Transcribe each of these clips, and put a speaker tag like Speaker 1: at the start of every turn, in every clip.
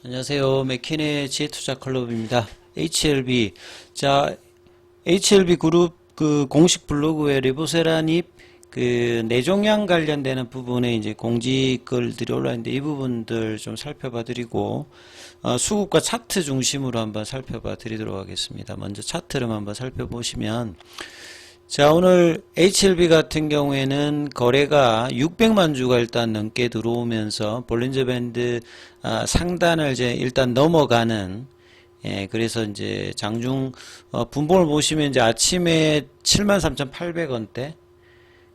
Speaker 1: 안녕하세요. 맥킨의 지혜투자 클럽입니다. HLB. 자, HLB 그룹 그 공식 블로그에 리보세라닙 그 내종양 관련되는 부분에 이제 공지 글들이 올라있는데 이 부분들 좀 살펴봐 드리고, 수급과 차트 중심으로 한번 살펴봐 드리도록 하겠습니다. 먼저 차트를 한번 살펴보시면, 자, 오늘 HLB 같은 경우에는 거래가 600만 주가 일단 넘게 들어오면서 볼린저 밴드 상단을 이제 일단 넘어가는, 그래서 이제 장중 분봉을 보시면 이제 아침에 73,800원대,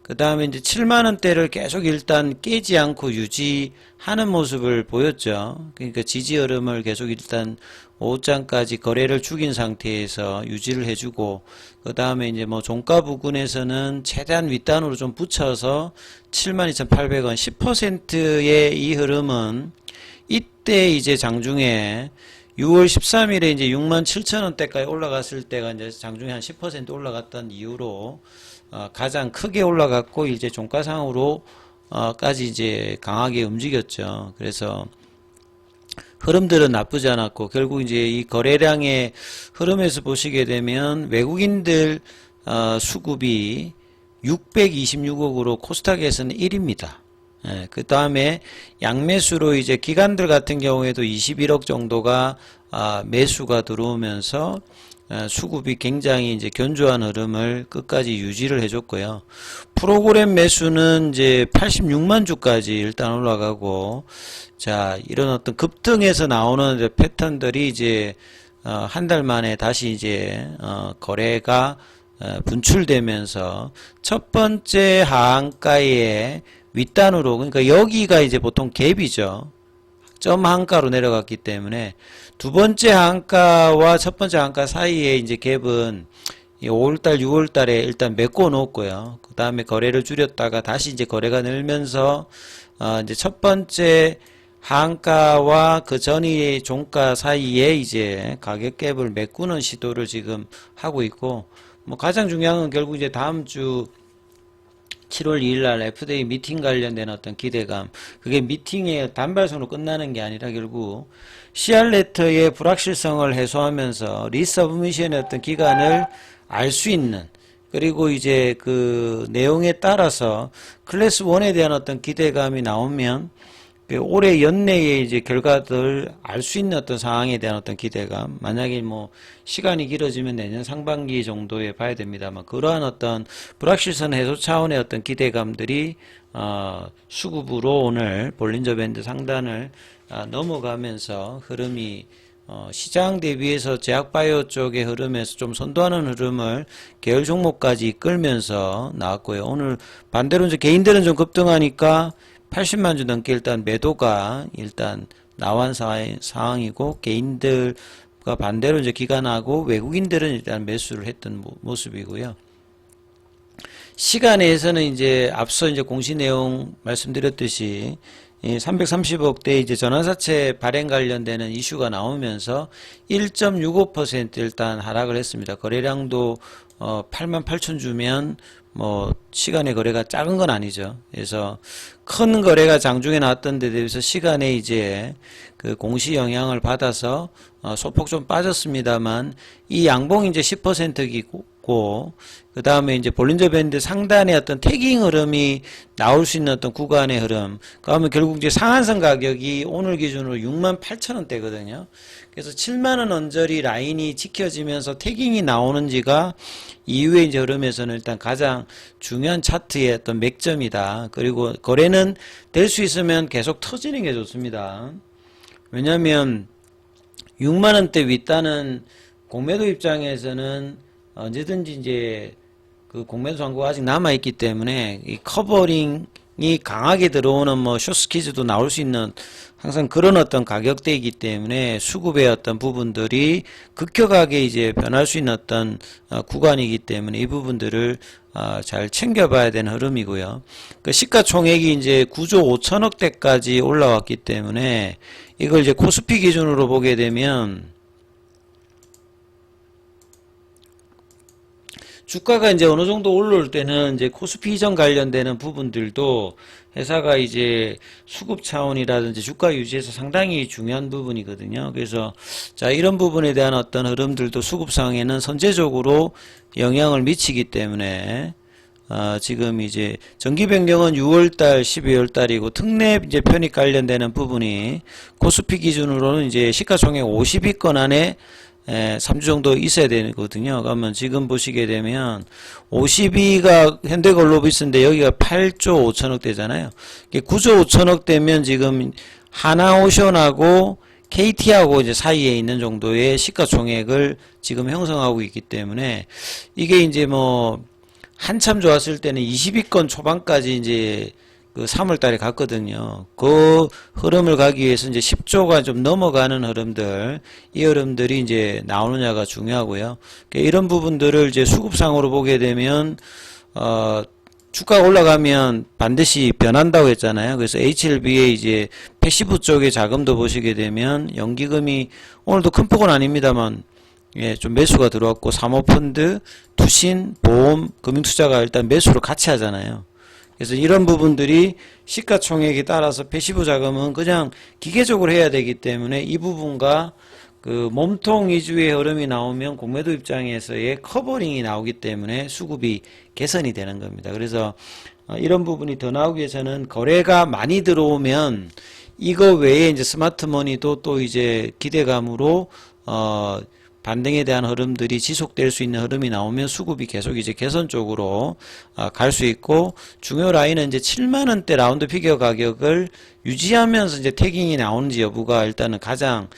Speaker 1: 그 다음에 이제 7만원대를 계속 일단 깨지 않고 유지하는 모습을 보였죠. 그러니까 지지 흐름을 계속 일단 오후장까지 거래를 죽인 상태에서 유지를 해주고, 그 다음에 이제 뭐 종가 부근에서는 최대한 윗단으로 좀 붙여서 72,800원 10%의 이 흐름은 이때 이제 장중에 6월 13일에 이제 67,000원대까지 올라갔을 때가 이제 장중에 한 10% 올라갔던 이후로 가장 크게 올라갔고, 이제 종가상으로 까지 이제 강하게 움직였죠. 그래서 흐름들은 나쁘지 않았고, 결국 이제 이 거래량의 흐름에서 보시게 되면 외국인들 수급이 626억으로 코스닥에서는 1위입니다. 그 다음에 양매수로 이제 기관들 같은 경우에도 21억 정도가 매수가 들어오면서 수급이 굉장히 이제 견조한 흐름을 끝까지 유지를 해줬고요. 프로그램 매수는 이제 86만 주까지 일단 올라가고, 자, 이런 어떤 급등에서 나오는 이제 패턴들이 이제 한 달 만에 다시 이제 거래가 분출되면서 첫 번째 하한가의 윗단으로, 그러니까 여기가 이제 보통 갭이죠. 점 한가로 내려갔기 때문에 두 번째 한가와 첫 번째 한가 사이에 이제 갭은 5월달, 6월달에 일단 메꿔 놓았고요. 그 다음에 거래를 줄였다가 다시 이제 거래가 늘면서 이제 첫 번째 한가와 그 전의 종가 사이에 이제 가격 갭을 메꾸는 시도를 지금 하고 있고, 뭐 가장 중요한 건 결국 이제 다음 주 7월 2일 날 FDA 미팅 관련된 어떤 기대감, 그게 미팅의 단발성으로 끝나는 게 아니라 결국 CR 레터의 불확실성을 해소하면서 리서브미션의 어떤 기간을 알 수 있는, 그리고 이제 그 내용에 따라서 클래스 1에 대한 어떤 기대감이 나오면 올해 연내에 이제 결과들 알 수 있는 어떤 상황에 대한 어떤 기대감, 만약에 뭐 시간이 길어지면 내년 상반기 정도에 봐야 됩니다만, 그러한 어떤 불확실성 해소 차원의 어떤 기대감들이 수급으로 오늘 볼린저 밴드 상단을 넘어가면서 흐름이 시장 대비해서 제약바이오 쪽의 흐름에서 좀 선도하는 흐름을 계열 종목까지 이끌면서 나왔고요. 오늘 반대로 이제 개인들은 좀 급등하니까 80만 주 넘게 일단 매도가 일단 나온 상황이고, 개인들과 반대로 이제 기관하고 외국인들은 일단 매수를 했던 모습이고요. 시간에서는 이제 앞서 이제 공시 내용 말씀드렸듯이 330억대 이제 전환사채 발행 관련되는 이슈가 나오면서 1.65% 일단 하락을 했습니다. 거래량도 88,000 주면 뭐 시간의 거래가 작은 건 아니죠. 그래서 큰 거래가 장중에 나왔던 데 대해서 시간에 이제 그 공시 영향을 받아서 소폭 좀 빠졌습니다만, 이 양봉이 이제 10%이고, 그 다음에 이제 볼린저 밴드 상단의 어떤 태깅 흐름이 나올 수 있는 어떤 구간의 흐름, 그러면 결국 이제 상한선 가격이 오늘 기준으로 68,000원대거든요. 그래서 7만원 언저리 라인이 지켜지면서 태깅이 나오는지가 이후에 이제 흐름에서는 일단 가장 중요한 차트의 어떤 맥점이다. 그리고 거래는 될 수 있으면 계속 터지는 게 좋습니다. 왜냐면 6만원대 윗단은 공매도 입장에서는 언제든지 이제 그 공매도 잔고가 아직 남아있기 때문에 이 커버링이 강하게 들어오는 뭐 숏스키즈도 나올 수 있는 항상 그런 어떤 가격대이기 때문에 수급의 어떤 부분들이 급격하게 이제 변할 수 있는 어떤 구간이기 때문에 이 부분들을 잘 챙겨봐야 되는 흐름이고요. 그 시가총액이 이제 9조 5천억대까지 올라왔기 때문에 이걸 이제 코스피 기준으로 보게 되면 주가가 이제 어느 정도 올라올 때는 이제 코스피 이전 관련되는 부분들도 회사가 이제 수급 차원이라든지 주가 유지에서 상당히 중요한 부분이거든요. 그래서 자, 이런 부분에 대한 어떤 흐름들도 수급 상에는 선제적으로 영향을 미치기 때문에 지금 이제 정기 변경은 6월달, 12월달이고 특례 이제 편입 관련되는 부분이 코스피 기준으로는 이제 시가총액 50위권 안에 3주 정도 있어야 되거든요. 그러면 지금 보시게 되면 50위가 현대글로비스인데 여기가 8조 5천억 되잖아요. 9조 5천억 되면 지금 하나오션하고 KT하고 이제 사이에 있는 정도의 시가총액을 지금 형성하고 있기 때문에 이게 이제 뭐 한참 좋았을 때는 20위권 초반까지 이제 그 3월 달에 갔거든요. 그 흐름을 가기 위해서 이제 10조가 좀 넘어가는 흐름들, 이 흐름들이 이제 나오느냐가 중요하고요. 이런 부분들을 이제 수급상으로 보게 되면, 주가가 올라가면 반드시 변한다고 했잖아요. 그래서 HLB의 이제 패시브 쪽의 자금도 보시게 되면 연기금이 오늘도 큰 폭은 아닙니다만, 예, 좀 매수가 들어왔고, 사모펀드, 투신, 보험, 금융투자가 일단 매수를 같이 하잖아요. 그래서 이런 부분들이 시가총액에 따라서 패시브 자금은 그냥 기계적으로 해야 되기 때문에 이 부분과 그 몸통 위주의 흐름이 나오면 공매도 입장에서의 커버링이 나오기 때문에 수급이 개선이 되는 겁니다. 그래서 이런 부분이 더 나오기 위해서는 거래가 많이 들어오면 이거 외에 이제 스마트머니도 또 이제 기대감으로 반등에 대한 흐름들이 지속될 수 있는 흐름이 나오면 수급이 계속 이제 개선 쪽으로 갈 수 있고, 중요 라인은 이제 7만원대 라운드 피겨 가격을 유지하면서 이제 태깅이 나오는지 여부가 일단은 가장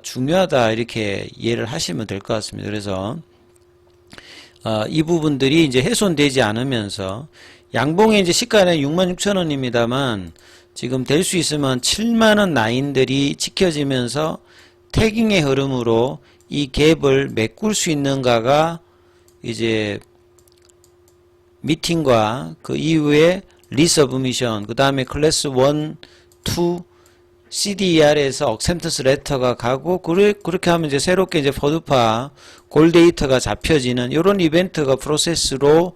Speaker 1: 중요하다, 이렇게 이해를 하시면 될 것 같습니다. 그래서 이 부분들이 이제 훼손되지 않으면서 양봉의 이제 시가는 66,000원입니다만 지금 될 수 있으면 7만원 라인들이 지켜지면서 태깅의 흐름으로 이 갭을 메꿀 수 있는가가 이제 미팅과 그 이후에 리서브미션, 그 다음에 클래스 1, 2, CDER에서 억센터스 레터가 가고, 그렇게 하면 이제 새롭게 이제 퍼드파, 골데이터가 잡혀지는 이런 이벤트가 프로세스로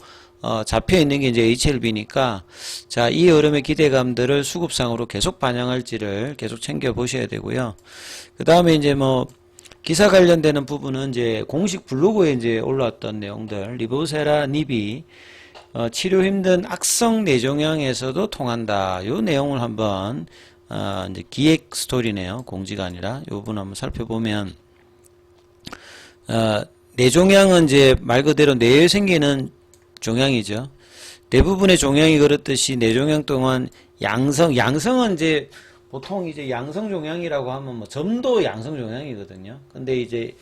Speaker 1: 잡혀 있는 게 이제 HLB니까, 자, 이 흐름의 기대감들을 수급상으로 계속 반영할지를 계속 챙겨 보셔야 되고요. 그 다음에 이제 뭐 기사 관련되는 부분은 이제 공식 블로그에 이제 올라왔던 내용들, 리보세라닙이 치료 힘든 악성 뇌종양에서도 통한다. 요 내용을 한번 이제 기획 스토리네요. 공지가 아니라 요 부분 한번 살펴보면, 뇌종양은 이제 말 그대로 뇌에 생기는 종양이죠. 대부분의 종양이 그렇듯이 뇌종양 동안 양성은 이제 보통 이제 양성종양이라고 하면 뭐 점도 양성종양이거든요. 근데 이제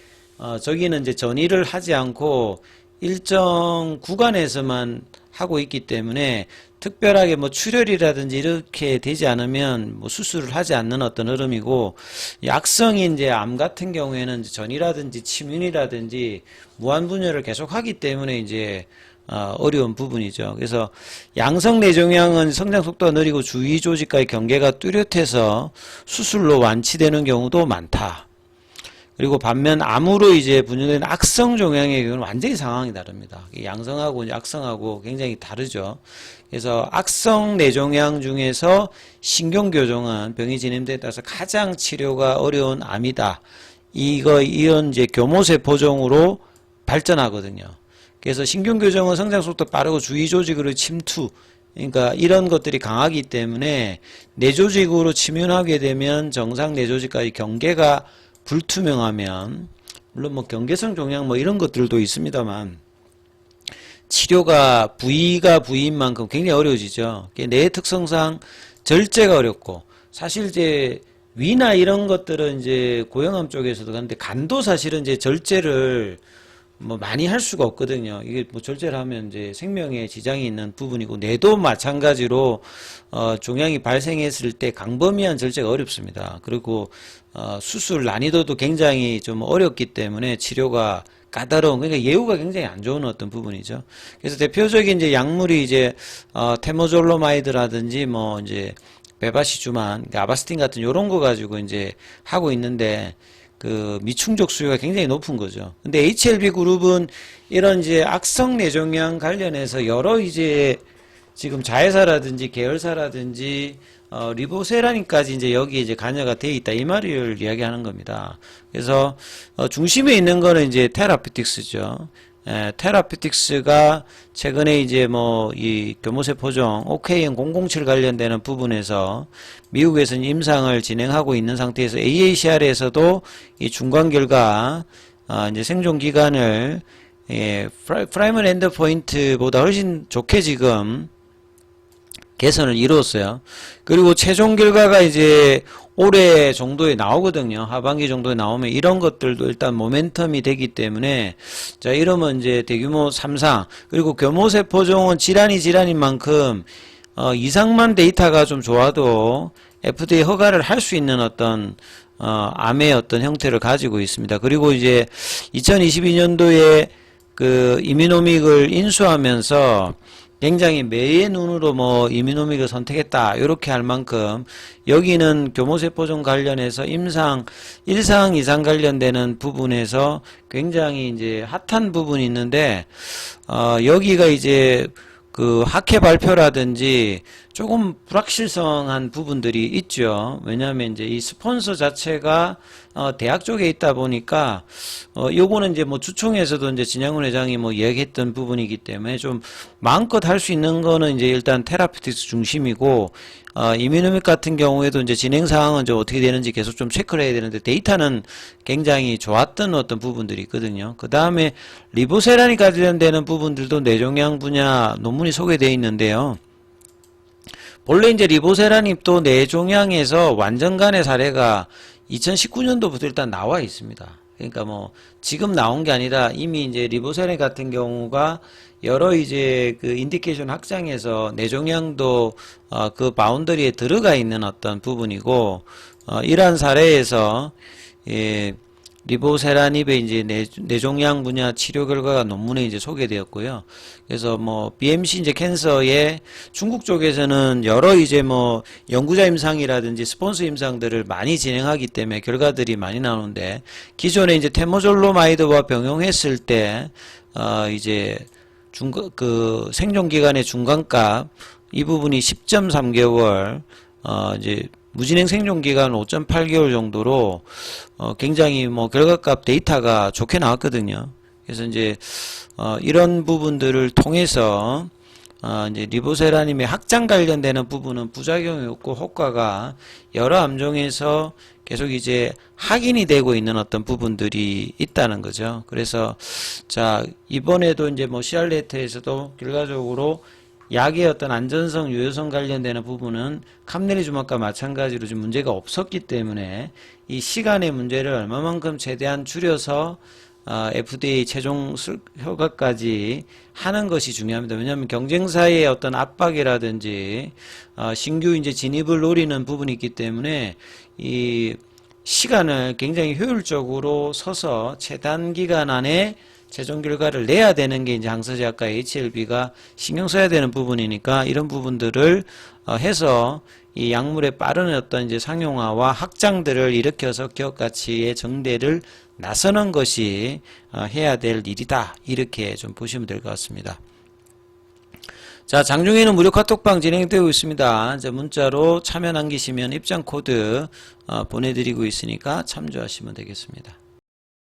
Speaker 1: 저기는 이제 전이를 하지 않고 일정 구간에서만 하고 있기 때문에 특별하게 뭐 출혈이라든지 이렇게 되지 않으면 뭐 수술을 하지 않는 어떤 흐름이고, 약성인 이제 암 같은 경우에는 이제 전이라든지 침윤이라든지 무한분열을 계속 하기 때문에 이제 어려운 부분이죠. 그래서 양성 뇌종양은 성장 속도가 느리고 주위 조직과의 경계가 뚜렷해서 수술로 완치되는 경우도 많다. 그리고 반면 암으로 이제 분류된 악성 종양의 경우는 완전히 상황이 다릅니다. 양성하고 악성하고 굉장히 다르죠. 그래서 악성 뇌종양 중에서 신경교종은 병이 진행에 따라서 가장 치료가 어려운 암이다. 이런 이제 교모세포종으로 발전하거든요. 그래서 신경교정은 성장속도 빠르고 주위 조직으로 침투, 그러니까 이런 것들이 강하기 때문에 뇌조직으로 침윤하게 되면 정상 뇌조직과의 경계가 불투명하면, 물론 뭐 경계성 종양 뭐 이런 것들도 있습니다만 치료가 부위가 부위인 만큼 굉장히 어려워지죠. 뇌 특성상 절제가 어렵고, 사실 이제 위나 이런 것들은 이제 고형암 쪽에서도 그런데 간도 사실은 이제 절제를 뭐 많이 할 수가 없거든요. 이게 뭐 절제를 하면 이제 생명에 지장이 있는 부분이고, 뇌도 마찬가지로 종양이 발생했을 때 광범위한 절제가 어렵습니다. 그리고 수술 난이도도 굉장히 좀 어렵기 때문에 치료가 까다로운, 그러니까 예후가 굉장히 안 좋은 어떤 부분이죠. 그래서 대표적인 이제 약물이 이제 테모졸로마이드라든지 뭐 이제 베바시주만, 아바스틴 같은 요런 거 가지고 이제 하고 있는데, 그 미충족 수요가 굉장히 높은 거죠. 근데 HLB 그룹은 이런 이제 악성 뇌종양 관련해서 여러 이제 지금 자회사라든지 계열사라든지 리보세라닌까지 이제 여기에 이제 관여가 돼 있다 이 말을 이야기하는 겁니다. 그래서 중심에 있는 거는 이제 테라피틱스죠. 테라피틱스가 최근에 이제 뭐 이 교모세포종 OKM007 관련되는 부분에서 미국에서는 임상을 진행하고 있는 상태에서 AACR에서도 이 중간 결과 이제 생존 기간을 프라이머리 엔드포인트보다 훨씬 좋게 지금 개선을 이루었어요. 그리고 최종 결과가 이제 올해 정도에 나오거든요. 하반기 정도에 나오면 이런 것들도 일단 모멘텀이 되기 때문에 자 이러면 이제 대규모 3상 그리고 교모세포종은 질환인 만큼 이상만 데이터가 좀 좋아도 FDA 허가를 할 수 있는 어떤 암의 어떤 형태를 가지고 있습니다. 그리고 이제 2022년도에 그 이뮤노믹을 인수하면서 굉장히 매의 눈으로 뭐 이뮤노믹을 선택했다 이렇게 할 만큼 여기는 교모세포종 관련해서 임상 1상 이상 관련되는 부분에서 굉장히 이제 핫한 부분이 있는데 여기가 이제 그 학회 발표라든지 조금 불확실성한 부분들이 있죠. 왜냐하면 이제 이 스폰서 자체가 대학 쪽에 있다 보니까 요거는 이제 뭐 주총에서도 이제 진양훈 회장이 뭐 이야기했던 부분이기 때문에 좀 마음껏 할 수 있는 거는 이제 일단 테라피틱스 중심이고 이뮤노믹 같은 경우에도 이제 진행 상황은 좀 어떻게 되는지 계속 좀 체크를 해야 되는데 데이터는 굉장히 좋았던 어떤 부분들이 있거든요. 그 다음에 리보세란이 관련되는 부분들도 뇌종양 분야 논문이 소개되어 있는데요. 본래 이제 리보세란이 또 뇌종양에서 완전간의 사례가 2019년도부터 일단 나와 있습니다. 그러니까 뭐 지금 나온 게 아니라 이미 이제 리보세란 같은 경우가 여러 이제 그 인디케이션 확장에서 뇌종양도 그 바운더리에 들어가 있는 어떤 부분이고 이러한 사례에서 리보세라닙의 이제 뇌종양 분야 치료 결과가 논문에 이제 소개되었고요. 그래서 뭐 BMC 이제 캔서에 중국 쪽에서는 여러 이제 뭐 연구자 임상이라든지 스폰서 임상들을 많이 진행하기 때문에 결과들이 많이 나오는데 기존에 이제 테모졸로마이드와 병용했을 때 이제 그 생존 기간의 중간값 이 부분이 10.3개월 이제 무진행 생존 기간 5.8개월 정도로 굉장히 뭐 결과값 데이터가 좋게 나왔거든요. 그래서 이제 이런 부분들을 통해서 이제 리보세라님의 확장 관련되는 부분은 부작용이 없고 효과가 여러 암종에서 계속 이제 확인이 되고 있는 어떤 부분들이 있다는 거죠. 그래서 자 이번에도 이제 뭐 시알레트에서도 결과적으로 약의 어떤 안전성, 유효성 관련되는 부분은 캄네리주막과 마찬가지로 좀 문제가 없었기 때문에 이 시간의 문제를 얼마만큼 최대한 줄여서 FDA 최종 효과까지 하는 것이 중요합니다. 왜냐하면 경쟁사의 어떤 압박이라든지 신규 이제 진입을 노리는 부분이 있기 때문에 이 시간을 굉장히 효율적으로 서서 최단 기간 안에 최종 결과를 내야 되는 게 이제 항서제약과 HLB가 신경 써야 되는 부분이니까 이런 부분들을 해서 이 약물의 빠른 어떤 이제 상용화와 확장들을 일으켜서 기업 가치의 정대를 나서는 것이 해야 될 일이다. 이렇게 좀 보시면 될 것 같습니다. 자, 장중에는 무료 카톡방 진행되고 있습니다. 이제 문자로 참여 남기시면 입장 코드 보내드리고 있으니까 참조하시면 되겠습니다.